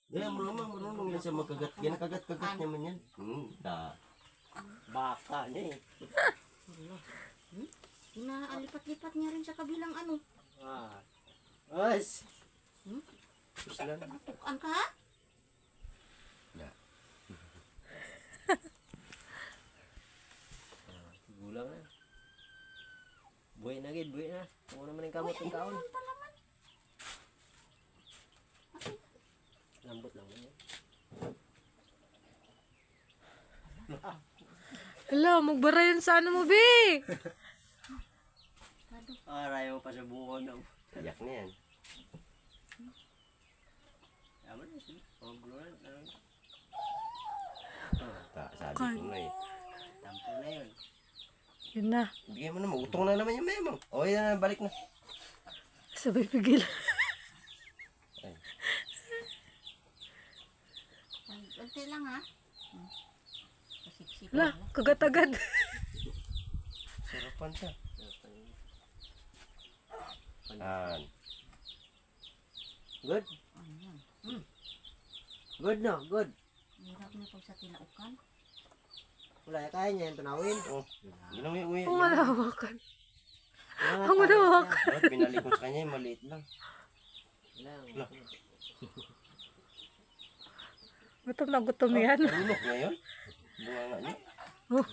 Gaya mo naman, marunong yan siya magkagat. Yan, kagat-kagat naman yan. Baka niya eh. Inaalipat-lipat niya rin sa kabilang ano. Oys! Puslan. Natukan ka? Gulang na. Buhay na gid, buhay na. Kung naman yung kamot ng kaon. Lambot lang yan. Hala, magbara yun sa ano mo, Bi! Aray mo pa sa buko na. Iyak na yan. Yaman na sila. Paglunan. Sabi ko na eh. Tampo na yun. Yun na. Bigyan mo na, magutong na naman yung memang. O yan na, balik na. Sabay pigil. Unti lang ha. Pasiksik Hala, kagat-agad. Sarapan siya. Yan. Good? Good no? Good. Hirap na pag sa tinaukan. Wala, kaya niya yung tunawin. Oh, ginang yung uwi. Ang malawakan. Ang malawakan. Bakit binalik ko sa kanya yung maliit lang. Gutom na gutom yan. Tulog ngayon. Bunga nga niya. Oh,